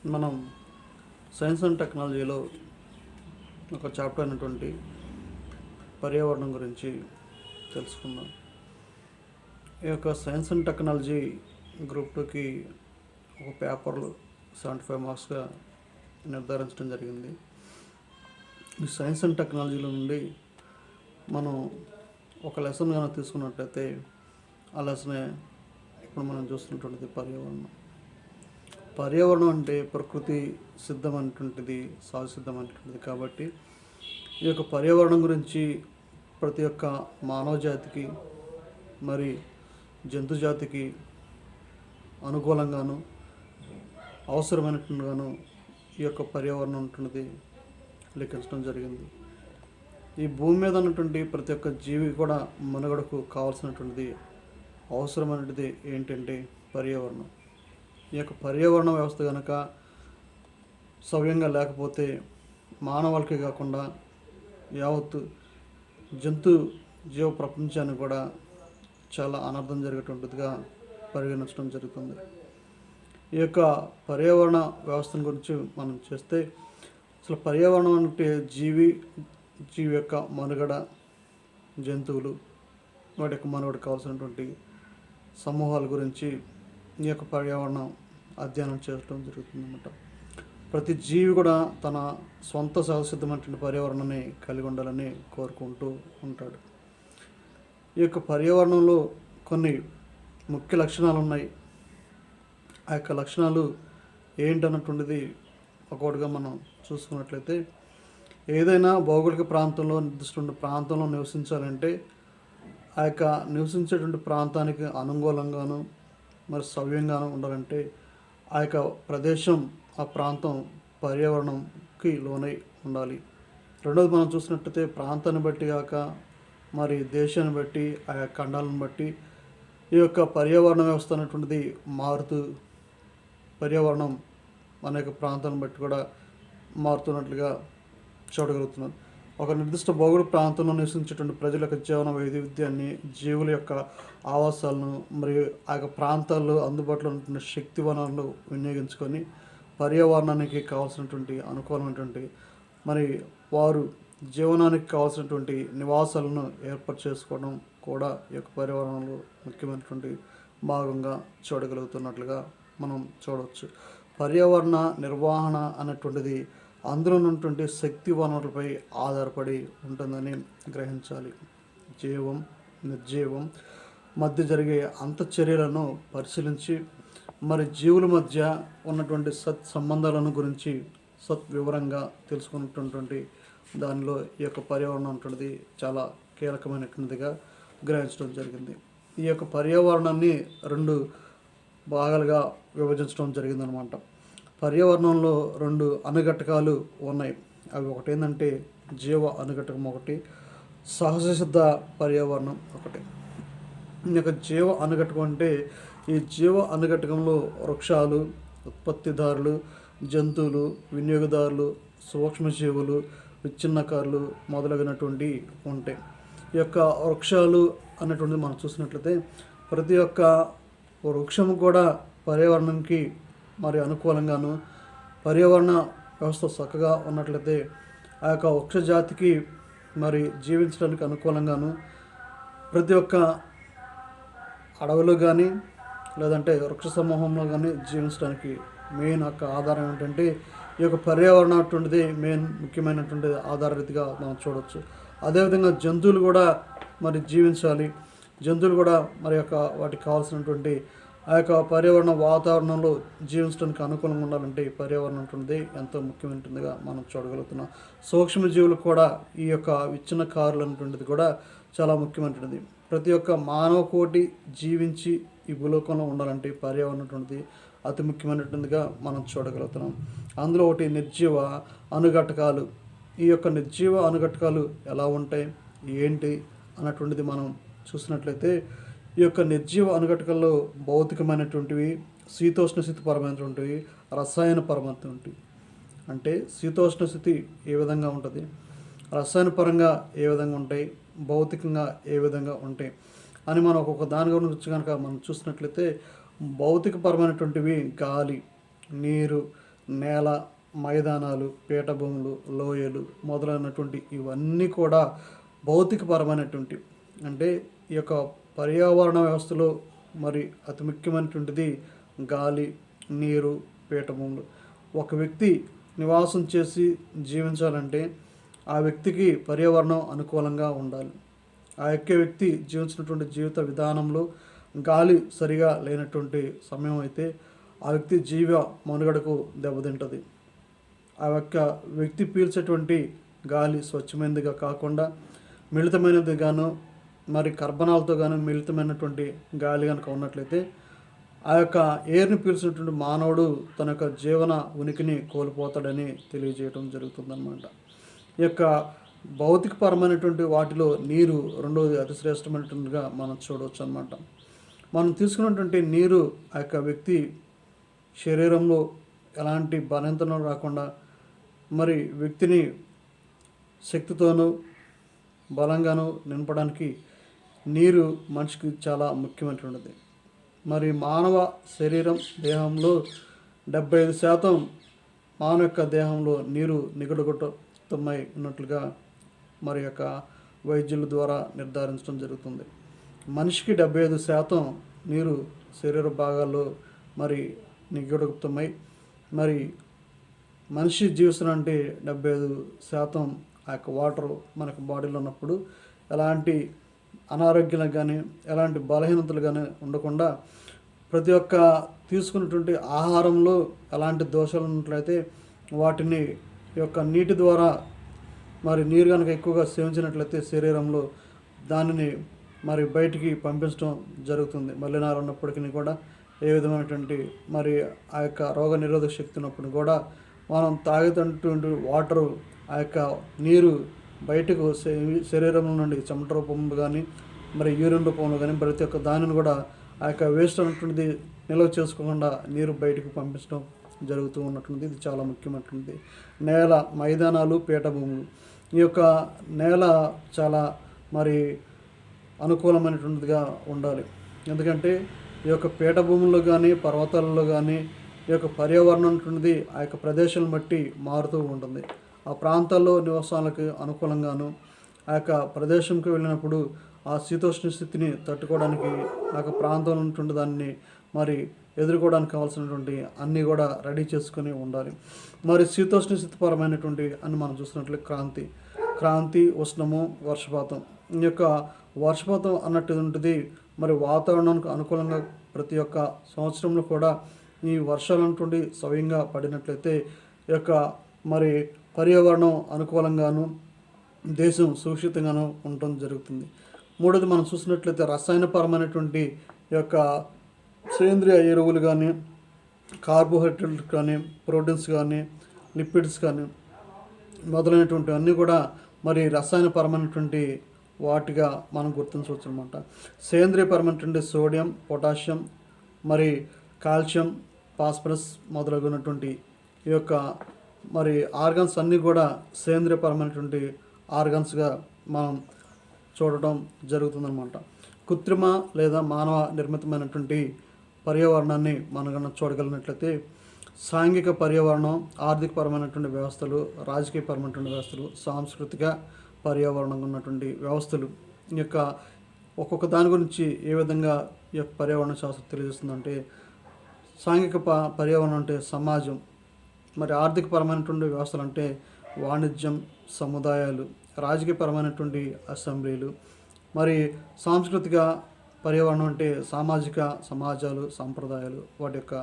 మనం science and టెక్నాలజీలో ఒక చాప్టర్ అయినటువంటి పర్యావరణం గురించి తెలుసుకుందాం. ఈ యొక్క సైన్స్ అండ్ టెక్నాలజీ గ్రూప్ 2కి ఒక పేపర్లు 75 మార్క్స్గా నిర్ధారించడం జరిగింది. ఈ సైన్స్ అండ్ టెక్నాలజీలో నుండి మనం ఒక లెసన్ కనుక తీసుకున్నట్లయితే ఆ లెసనే ఇప్పుడు మనం చూస్తున్నటువంటిది పర్యావరణం అంటే ప్రకృతి సిద్ధమైనటువంటిది, సహజసిద్ధమైనటువంటిది. కాబట్టి ఈ యొక్క పర్యావరణం గురించి ప్రతి ఒక్క మానవ జాతికి మరి జంతు జాతికి అనుకూలంగాను అవసరమైనట్టుగాను ఈ యొక్క పర్యావరణం ఉంటున్నది లెక్కించడం జరిగింది. ఈ భూమి మీద ఉన్నటువంటి ప్రతి ఒక్క జీవి కూడా మనుగడకు కావాల్సినటువంటిది అవసరమైనది ఏంటంటే పర్యావరణం. ఈ యొక్క పర్యావరణ వ్యవస్థ కనుక సవ్యంగా లేకపోతే మానవాళికి కాకుండా యావత్తు జంతు జీవ ప్రపంచాన్ని కూడా చాలా అనర్థం జరిగేటువంటిదిగా పరిగణించడం జరుగుతుంది. ఈ యొక్క పర్యావరణ వ్యవస్థను గురించి మనం చేస్తే అసలు పర్యావరణం అంటే జీవి యొక్క మనుగడ, జంతువులు వాటి యొక్క మనుగడ కావాల్సినటువంటి సమూహాల గురించి ఈ యొక్క పర్యావరణం అధ్యయనం చేయడం జరుగుతుందన్నమాట. ప్రతి జీవి కూడా తన సొంత సహసిద్ధమైనటువంటి పర్యావరణాన్ని కలిగి ఉండాలని కోరుకుంటూ ఉంటాడు. ఈ యొక్క పర్యావరణంలో కొన్ని ముఖ్య లక్షణాలు ఉన్నాయి. ఆ యొక్క లక్షణాలు ఏంటన్నటువంటిది ఒకటిగా మనం చూసుకున్నట్లయితే, ఏదైనా భౌగోళిక ప్రాంతంలో నిర్దిష్ట ప్రాంతంలో నివసించాలంటే ఆ యొక్క నివసించేటువంటి ప్రాంతానికి అనుకూలంగాను మరి సవ్యంగాను ఉండాలంటే ఆ యొక్క ప్రదేశం, ఆ ప్రాంతం పర్యావరణంకి లోనై ఉండాలి. రెండోది మనం చూసినట్లయితే ప్రాంతాన్ని బట్టి కాక మరి దేశాన్ని బట్టి ఆ యొక్క ఖండాలను బట్టి ఈ యొక్క పర్యావరణ వ్యవస్థ అనేటువంటిది మారుతూ పర్యావరణం అనేక ప్రాంతాలను బట్టి కూడా మారుతున్నట్లుగా చూడగలుగుతున్నాం. ఒక నిర్దిష్ట భౌగోళిక ప్రాంతంలో నివసించేటువంటి ప్రజల యొక్క జీవన వైవిధ్యాన్ని, జీవుల యొక్క ఆవాసాలను మరియు ఆ యొక్క ప్రాంతాల్లో అందుబాటులో ఉన్న శక్తి వనరులు వినియోగించుకొని పర్యావరణానికి కావాల్సినటువంటి అనుకూలమైనటువంటి మరి వారు జీవనానికి కావాల్సినటువంటి నివాసాలను ఏర్పాటు చేసుకోవడం కూడా ఈ యొక్క పర్యావరణంలో ముఖ్యమైనటువంటి భాగంగా చూడగలుగుతున్నట్లుగా మనం చూడవచ్చు. పర్యావరణ నిర్వహణ అనేటువంటిది అందులో ఉన్నటువంటి శక్తి వనరులపై ఆధారపడి ఉంటుందని గ్రహించాలి. జీవం, నిర్జీవం మధ్య జరిగే అంతఃచర్యలను పరిశీలించి మరి జీవుల మధ్య ఉన్నటువంటి సత్ సంబంధాలను గురించి వివరంగా తెలుసుకున్నటువంటి దానిలో ఈ యొక్క పర్యావరణం ఉంటుంది చాలా కీలకమైనటువంటిదిగా గ్రహించడం జరిగింది. ఈ యొక్క పర్యావరణాన్ని 2 భాగాలుగా విభజించడం జరిగిందనమాట. పర్యావరణంలో 2 అనుఘటకాలు ఉన్నాయి. అవి ఒకటి ఏంటంటే జీవ అనుఘటకం ఒకటి, సహజ సిద్ధ పర్యావరణం ఒకటి. ఈ యొక్క జీవ అనుఘటకం అంటే ఈ జీవ అనుఘటకంలో వృక్షాలు, ఉత్పత్తిదారులు, జంతువులు, వినియోగదారులు, సూక్ష్మజీవులు, విచ్ఛిన్నకారులు మొదలగినటువంటి ఉంటాయి. ఈ యొక్క వృక్షాలు అనేటువంటిది మనం చూసినట్లయితే ప్రతి ఒక్క వృక్షము కూడా పర్యావరణంకి మరి అనుకూలంగాను పర్యావరణ వ్యవస్థ చక్కగా ఉన్నట్లయితే ఆ యొక్క వృక్ష జాతికి మరి జీవించడానికి అనుకూలంగాను ప్రతి ఒక్క అడవులు కానీ లేదంటే వృక్ష సమూహంలో కానీ జీవించడానికి మెయిన్ యొక్క ఆధారం ఏంటంటే ఈ యొక్క పర్యావరణం అటువంటిది మెయిన్ ముఖ్యమైనటువంటి ఆధారరీతిగా మనం చూడవచ్చు. అదేవిధంగా జంతువులు కూడా మరి జీవించాలి. జంతువులు కూడా మరి యొక్క వాటికి కావాల్సినటువంటి ఆ యొక్క పర్యావరణ వాతావరణంలో జీవించడానికి అనుకూలంగా ఉండాలంటే ఈ పర్యావరణం ఉంటుంది ఎంతో ముఖ్యమైనదిగా మనం చూడగలుగుతున్నాం. సూక్ష్మజీవులు కూడా ఈ యొక్క విచ్ఛిన్నకారులు అనేటువంటిది కూడా చాలా ముఖ్యమైనది. ప్రతి ఒక్క మానవ కోటి జీవించి ఈ భూలోకంలో ఉండాలంటే పర్యావరణం అటువంటిది అతి ముఖ్యమైనటువంటిదిగా మనం చూడగలుగుతున్నాం. అందులో ఒకటి నిర్జీవ అనుఘటకాలు. ఈ యొక్క నిర్జీవ అనుఘటకాలు ఎలా ఉంటాయి ఏంటి అన్నటువంటిది మనం చూసినట్లయితే ఈ యొక్క నిర్జీవ అనుఘటకాల్లో భౌతికమైనటువంటివి, శీతోష్ణ స్థితి పరమైనటువంటివి, రసాయన పరమైనటువంటివి. అంటే శీతోష్ణ స్థితి ఏ విధంగా ఉంటుంది, రసాయన పరంగా ఏ విధంగా ఉంటాయి, భౌతికంగా ఏ విధంగా ఉంటాయి అని మనం ఒక్కొక్క దాని గురించి కనుక మనం చూసినట్లయితే భౌతికపరమైనటువంటివి గాలి, నీరు, నేల, మైదానాలు, పీఠభూములు, లోయలు మొదలైనటువంటి ఇవన్నీ కూడా భౌతికపరమైనటువంటి, అంటే ఈ యొక్క పర్యావరణ వ్యవస్థలో మరి అతి ముఖ్యమైనటువంటిది గాలి, నీరు, పీఠభూములు. ఒక వ్యక్తి నివాసం చేసి జీవించాలంటే ఆ వ్యక్తికి పర్యావరణం అనుకూలంగా ఉండాలి. ఆ యొక్క వ్యక్తి జీవించినటువంటి జీవిత విధానంలో గాలి సరిగా లేనటువంటి సమయం అయితే ఆ వ్యక్తి జీవ మనుగడకు దెబ్బతింటుంది. ఆ యొక్క వ్యక్తి పీల్చేటువంటి గాలి స్వచ్ఛమైనదిగా కాకుండా మిళితమైనది గాను మరి కర్బనాలతో గాను మిళితమైనటువంటి గాలి కనుక ఉన్నట్లయితే ఆ యొక్క ఎయిర్ని పీల్చినటువంటి మానవుడు తన యొక్క జీవన ఉనికిని కోల్పోతాడని తెలియజేయడం జరుగుతుందన్నమాట. ఈ యొక్క భౌతికపరమైనటువంటి వాటిలో నీరు రెండవది అతి శ్రేష్టమైనటువంటిగా మనం చూడవచ్చు అన్నమాట. మనం తీసుకున్నటువంటి నీరు ఆ యొక్క వ్యక్తి శరీరంలో ఎలాంటి బలహీనతను రాకుండా మరి వ్యక్తిని శక్తితోనూ బలంగాను నింపడానికి నీరు మనిషికి చాలా ముఖ్యమైనటువంటిది. మరి మానవ శరీరం దేహంలో 75% మానవ యొక్క దేహంలో నీరు నిగడగొట్టమై ఉన్నట్లుగా మరి యొక్క వైద్యుల ద్వారా నిర్ధారించడం జరుగుతుంది. మనిషికి 75% నీరు శరీర భాగాల్లో మరి నిగడగుప్తమై మరి మనిషి జీవిస్తానంటే 75% ఆ యొక్క వాటర్ మనకు బాడీలో ఉన్నప్పుడు ఎలాంటి అనారోగ్యాలకు కానీ ఎలాంటి బలహీనతలు కానీ ఉండకుండా ప్రతి ఒక్క తీసుకున్నటువంటి ఆహారంలో ఎలాంటి దోషాలు ఉన్నట్లయితే వాటిని యొక్క నీటి ద్వారా మరి నీరు కనుక ఎక్కువగా సేవించినట్లయితే శరీరంలో దానిని మరి బయటికి పంపించడం జరుగుతుంది. మలినాలు ఉన్నప్పటికీ కూడా ఏ విధమైనటువంటి మరి ఆ యొక్క రోగ నిరోధక శక్తి ఉన్నప్పుడు కూడా మనం తాగేటటువంటి వాటరు ఆ యొక్క నీరు బయటకు శరీరం నుండి చెమట రూపంలో కానీ మరి యూరిన్ రూపంలో కానీ ప్రతి ఒక్క దానిని కూడా ఆ యొక్క వేస్ట్ అన్నటువంటిది నిల్వ చేసుకోకుండా నీరు బయటకు పంపించడం జరుగుతూ ఉన్నటువంటిది. ఇది చాలా ముఖ్యమైనటువంటిది. నేల, మైదానాలు, పీఠభూములు. ఈ యొక్క నేల చాలా మరి అనుకూలమైనటువంటిదిగా ఉండాలి. ఎందుకంటే ఈ యొక్క పీఠభూముల్లో కానీ పర్వతాలలో కానీ ఈ యొక్క పర్యావరణం అటువంటిది ఆ యొక్క ప్రదేశాలను బట్టి మారుతూ ఉంటుంది. ఆ ప్రాంతాల్లో నివాసాలకు అనుకూలంగాను ఆ యొక్క ప్రదేశంకి వెళ్ళినప్పుడు ఆ శీతోష్ణ స్థితిని తట్టుకోవడానికి ఆ యొక్క ప్రాంతంలో ఉన్నటువంటి దాన్ని మరి ఎదుర్కోవడానికి కావాల్సినటువంటి అన్నీ కూడా రెడీ చేసుకొని ఉండాలి. మరి శీతోష్ణ స్థితిపరమైనటువంటి అని మనం చూసినట్లయితే క్రాంతి, ఉష్ణము, వర్షపాతం. ఈ యొక్క వర్షపాతం అన్నటువంటిది మరి వాతావరణానికి అనుకూలంగా ప్రతి ఒక్క సంవత్సరంలో కూడా ఈ వర్షాలు అన్నటువంటి సవ్యంగా పడినట్లయితే ఈ యొక్క మరి పర్యావరణం అనుకూలంగాను దేశం సురక్షితంగాను ఉండటం జరుగుతుంది. మూడోది మనం చూసినట్లయితే రసాయనపరమైనటువంటి ఈ యొక్క సేంద్రియ ఎరువులు కానీ కార్బోహైడ్రేట్స్ కానీ ప్రోటీన్స్ కానీ లిపిడ్స్ కానీ మొదలైనటువంటి అన్నీ కూడా మరి రసాయనపరమైనటువంటి వాటిగా మనం గుర్తించవచ్చు అనమాట. సేంద్రియపరమైనటువంటి సోడియం, పొటాషియం, మరి కాల్షియం, ఫాస్ఫరస్ మొదలగునటువంటి ఈ యొక్క మరి ఆర్గాన్స్ అన్నీ కూడా సేంద్రియపరమైనటువంటి ఆర్గాన్స్గా మనం చూడటం జరుగుతుందన్నమాట. కృత్రిమ లేదా మానవ నిర్మితమైనటువంటి పర్యావరణాన్ని మనం కన్నా చూడగలిగినట్లయితే సాంఘిక పర్యావరణం, ఆర్థికపరమైనటువంటి వ్యవస్థలు, రాజకీయపరమైనటువంటి వ్యవస్థలు, సాంస్కృతిక పర్యావరణంగా ఉన్నటువంటి వ్యవస్థలు. ఈ యొక్క ఒక్కొక్క దాని గురించి ఏ విధంగా ఈ యొక్క పర్యావరణ శాస్త్రం తెలియజేస్తుందంటే సాంఘిక పర్యావరణం అంటే సమాజం, మరి ఆర్థికపరమైనటువంటి వ్యవస్థలు అంటే వాణిజ్యం, సముదాయాలు, రాజకీయపరమైనటువంటి అసెంబ్లీలు, మరి సాంస్కృతిక పర్యావరణం అంటే సామాజిక సమాజాలు, సంప్రదాయాలు, వాటి యొక్క